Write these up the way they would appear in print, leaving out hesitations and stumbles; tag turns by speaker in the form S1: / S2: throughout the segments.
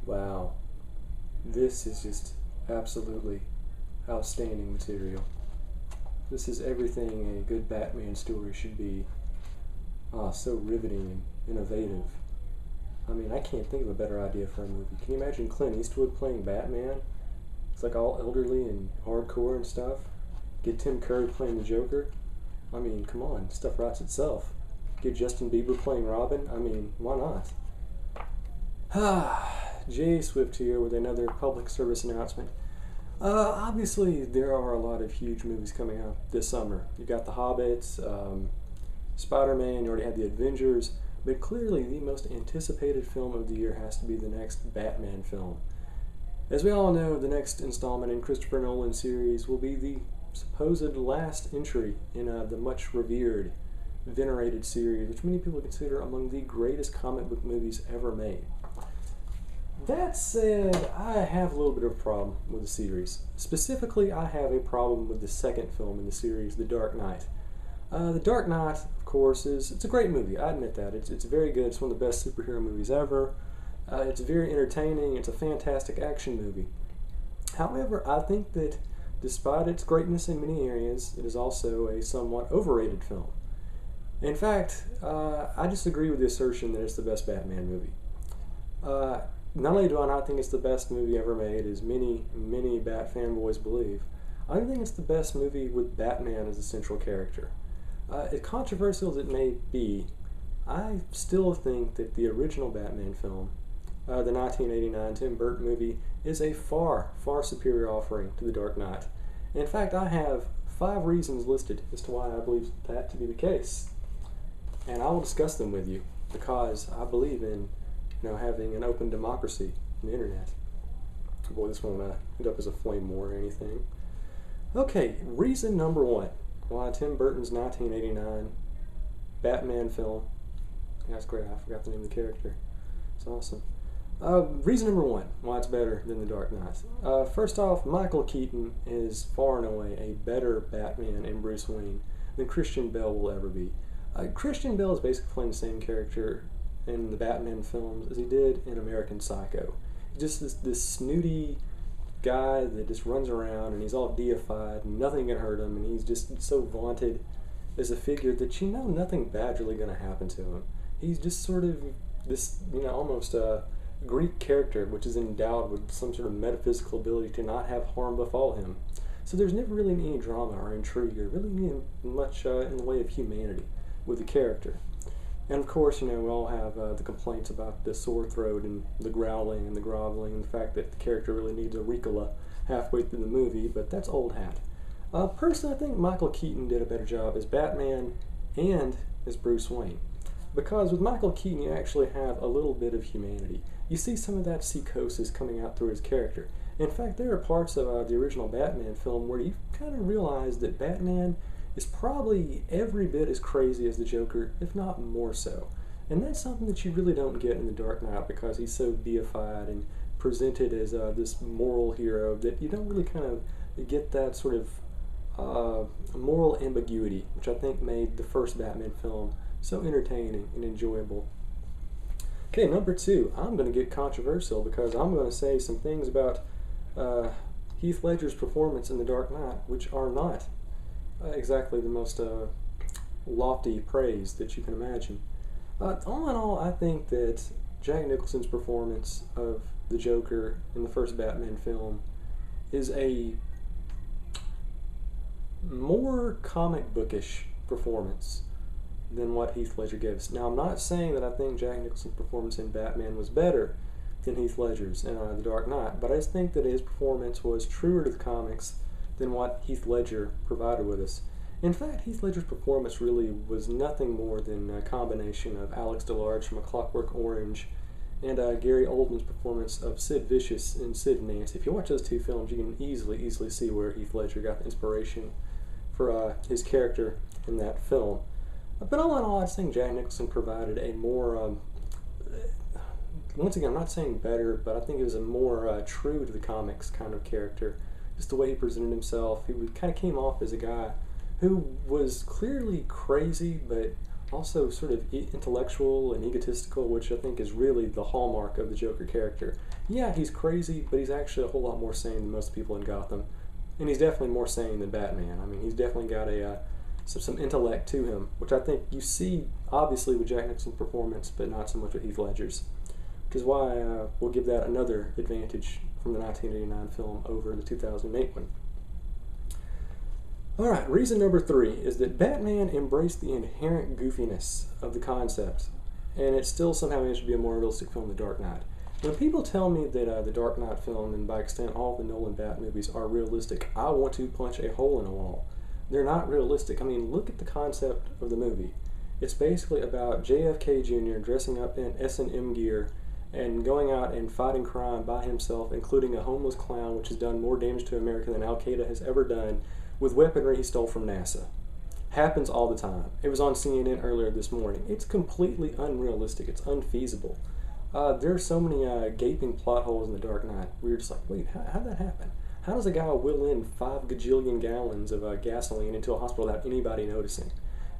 S1: Wow, this is just absolutely outstanding material. This is everything a good Batman story should be. Ah, so riveting and innovative. I mean, I can't think of a better idea for a movie. Can you imagine Clint Eastwood playing Batman? It's like all elderly and hardcore and stuff. Get Tim Curry playing the Joker. I mean, come on, stuff writes itself. Get Justin Bieber playing Robin. I mean, why not? Jay Swift here with another public service announcement. Obviously, there are a lot of huge movies coming out this summer. You got The Hobbit, Spider-Man, you already had The Avengers, but clearly the most anticipated film of the year has to be the next Batman film. As we all know, the next installment in Christopher Nolan series will be the supposed last entry in the much revered, venerated series, which many people consider among the greatest comic book movies ever made. That said, I have a little bit of a problem with the series. Specifically, I have a problem with the second film in the series, The Dark Knight. The Dark Knight, of course, it's a great movie. I admit that. It's very good. It's one of the best superhero movies ever. It's very entertaining. It's a fantastic action movie. However, I think that despite its greatness in many areas, it is also a somewhat overrated film. In fact, I disagree with the assertion that it's the best Batman movie. Not only do I not think it's the best movie ever made, as many Bat fanboys believe, I don't think it's the best movie with Batman as a central character. As controversial as it may be, I still think that the original Batman film, the 1989 Tim Burton movie, is a far superior offering to The Dark Knight. In fact, I have 5 reasons listed as to why I believe that to be the case. And I will discuss them with you, because I believe in having an open democracy on the internet. Boy, this won't end up as a flame war or anything. Okay, reason number 1 why Tim Burton's 1989 Batman film, that's great, I forgot the name of the character. It's awesome. Reason number 1 why it's better than The Dark Knight. First off, Michael Keaton is far and away a better Batman and Bruce Wayne than Christian Bale will ever be. Christian Bale is basically playing the same character in the Batman films as he did in American Psycho. Just this snooty guy that just runs around and he's all deified and nothing can hurt him, and he's just so vaunted as a figure that nothing bad's really going to happen to him. He's just sort of this, almost a Greek character which is endowed with some sort of metaphysical ability to not have harm befall him. So there's never really any drama or intrigue or really much in the way of humanity with the character. And of course, we all have the complaints about the sore throat and the growling and the groveling and the fact that the character really needs a Ricola halfway through the movie, but that's old hat. Personally, I think Michael Keaton did a better job as Batman and as Bruce Wayne. Because with Michael Keaton, you actually have a little bit of humanity. You see some of that psychosis coming out through his character. In fact, there are parts of the original Batman film where you kind of realize that Batman is probably every bit as crazy as the Joker, if not more so. And that's something that you really don't get in The Dark Knight, because he's so deified and presented as this moral hero that you don't really kind of get that sort of moral ambiguity, which I think made the first Batman film so entertaining and enjoyable. Okay, number 2, I'm going to get controversial because I'm going to say some things about Heath Ledger's performance in The Dark Knight, which are not exactly the most lofty praise that you can imagine. All in all, I think that Jack Nicholson's performance of the Joker in the first Batman film is a more comic bookish performance than what Heath Ledger gives. Now, I'm not saying that I think Jack Nicholson's performance in Batman was better than Heath Ledger's in The Dark Knight, but I just think that his performance was truer to the comics than what Heath Ledger provided with us. In fact, Heath Ledger's performance really was nothing more than a combination of Alex DeLarge from A Clockwork Orange and Gary Oldman's performance of Sid Vicious in Sid and Nancy. If you watch those 2 films, you can easily see where Heath Ledger got the inspiration for his character in that film. But all in all, I just think Jack Nicholson provided a more, once again, I'm not saying better, but I think it was a more true to the comics kind of character. Just the way he presented himself. He kind of came off as a guy who was clearly crazy, but also sort of intellectual and egotistical, which I think is really the hallmark of the Joker character. Yeah, he's crazy, but he's actually a whole lot more sane than most people in Gotham. And he's definitely more sane than Batman. I mean, he's definitely got some intellect to him, which I think you see obviously with Jack Nicholson's performance, but not so much with Heath Ledger's. Which is why we'll give that another advantage from the 1989 film over the 2008 one. Alright, reason number 3 is that Batman embraced the inherent goofiness of the concept, and it still somehow managed to be a more realistic film than The Dark Knight. When people tell me that the Dark Knight film, and by extent all the Nolan Bat movies, are realistic, I want to punch a hole in a wall. They're not realistic. I mean, look at the concept of the movie. It's basically about JFK Jr. dressing up in S&M gear and going out and fighting crime by himself, including a homeless clown, which has done more damage to America than Al-Qaeda has ever done, with weaponry he stole from NASA. Happens all the time. It was on CNN earlier this morning. It's completely unrealistic. It's unfeasible. There are so many gaping plot holes in The Dark Knight. We were just like, wait, how'd that happen? How does a guy will in 5 gajillion gallons of gasoline into a hospital without anybody noticing?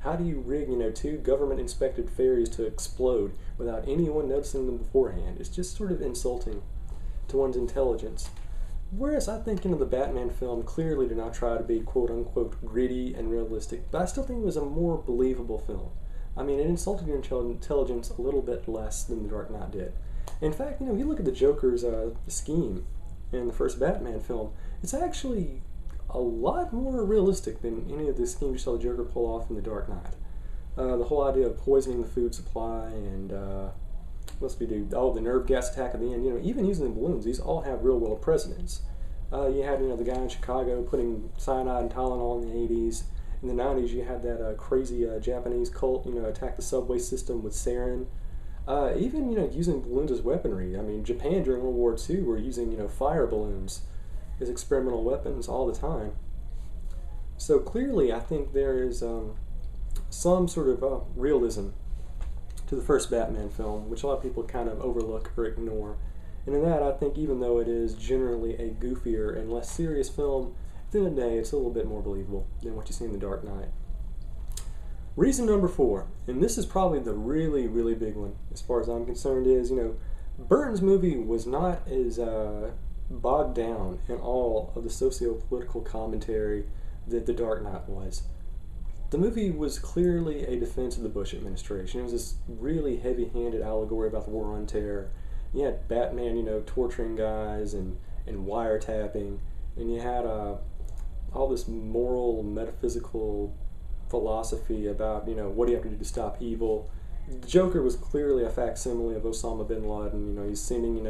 S1: How do you rig, 2 government-inspected ferries to explode without anyone noticing them beforehand? It's just sort of insulting to one's intelligence. Whereas I think, the Batman film clearly did not try to be quote-unquote gritty and realistic, but I still think it was a more believable film. I mean, it insulted your intelligence a little bit less than The Dark Knight did. In fact, you look at the Joker's scheme in the first Batman film, it's actually a lot more realistic than any of the schemes you saw the Joker pull off in The Dark Knight. The whole idea of poisoning the food supply and what else we do? Oh, the nerve gas attack at the end. Even using the balloons, these all have real world precedents. You had the guy in Chicago putting cyanide and Tylenol in the 80s. In the 90s, you had that crazy Japanese cult, attack the subway system with sarin. Even using balloons as weaponry. I mean, Japan during World War II were using fire balloons as experimental weapons all the time. So clearly, I think there is some sort of realism to the first Batman film, which a lot of people kind of overlook or ignore. And in that, I think even though it is generally a goofier and less serious film, at the end of the day, it's a little bit more believable than what you see in The Dark Knight. Reason number 4, and this is probably the really, really big one as far as I'm concerned, is, Burton's movie was not as bogged down in all of the socio-political commentary that The Dark Knight was. The movie was clearly a defense of the Bush administration. It was this really heavy-handed allegory about the war on terror. You had Batman, torturing guys and wiretapping, and you had all this moral, metaphysical philosophy about, what do you have to do to stop evil. The Joker was clearly a facsimile of Osama bin Laden. He's sending,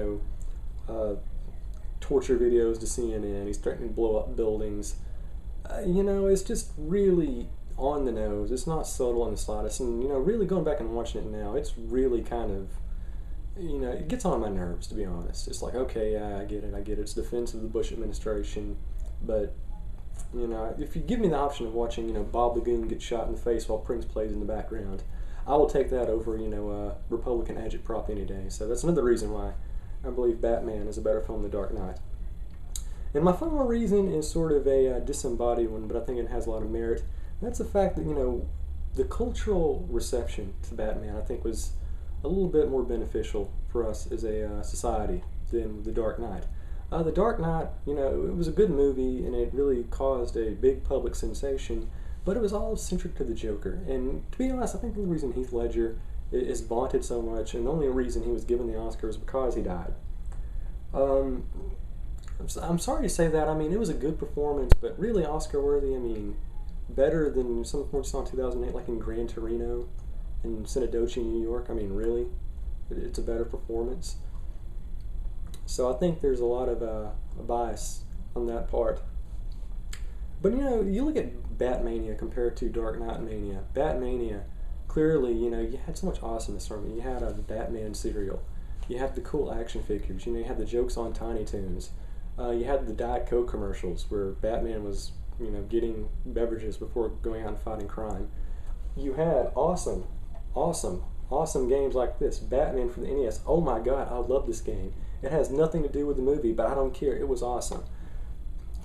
S1: torture videos to CNN. He's threatening to blow up buildings. It's just really on the nose. It's not subtle in the slightest. And, really going back and watching it now, it's really kind of, it gets on my nerves, to be honest. It's like, okay, yeah, I get it. It's defense of the Bush administration. But, if you give me the option of watching, Bob the Goon get shot in the face while Prince plays in the background, I will take that over, Republican agitprop any day. So that's another reason why I believe Batman is a better film than Dark Knight. And my final reason is sort of a disembodied one, but I think it has a lot of merit. That's the fact that, the cultural reception to Batman, I think, was a little bit more beneficial for us as a society than The Dark Knight. The Dark Knight, it was a good movie, and it really caused a big public sensation, but it was all centric to the Joker. And to be honest, I think the reason Heath Ledger is vaunted so much, and the only reason he was given the Oscar was because he died. I'm sorry to say that. I mean, it was a good performance, but really Oscar-worthy. I mean, better than some of the we saw in 2008, like in Gran Torino and Synecdoche, New York. I mean, really, it's a better performance. So I think there's a lot of a bias on that part. But, you look at Batmania compared to Dark Knight Mania. Batmania, clearly, you had so much awesomeness from it. You had the Batman cereal. You had the cool action figures. You had the jokes on Tiny Toons. You had the Diet Coke commercials where Batman was, getting beverages before going out and fighting crime. You had awesome games like this. Batman for the NES. Oh my God, I love this game. It has nothing to do with the movie, but I don't care. It was awesome.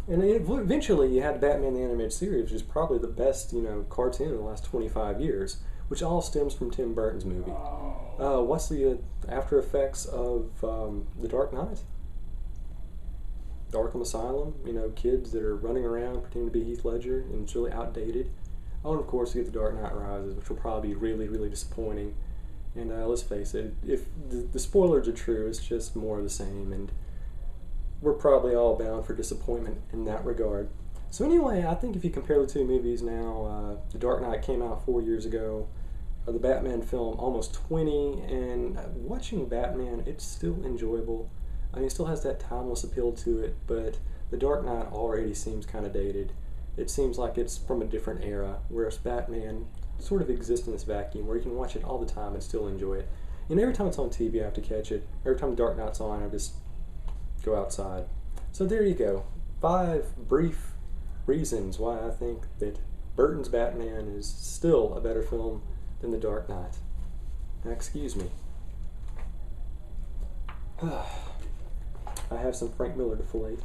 S1: And eventually you had Batman the Animated Series, which is probably the best, cartoon in the last 25 years, which all stems from Tim Burton's movie. What's the after effects of The Dark Knight? Arkham Asylum, you know, kids that are running around pretending to be Heath Ledger, and it's really outdated. Oh, and of course you get The Dark Knight Rises, which will probably be really, really disappointing. And let's face it, if the spoilers are true, it's just more of the same, and we're probably all bound for disappointment in that regard. So anyway, I think if you compare the two movies now, The Dark Knight came out 4 years ago, the Batman film almost 20, and watching Batman, it's still enjoyable. I mean, it still has that timeless appeal to it, but The Dark Knight already seems kind of dated. It seems like it's from a different era, whereas Batman sort of exists in this vacuum where you can watch it all the time and still enjoy it. And every time it's on TV, I have to catch it. Every time The Dark Knight's on, I just go outside. So there you go. 5 brief reasons why I think that Burton's Batman is still a better film than The Dark Knight. Now, excuse me. I have some Frank Miller to fillet.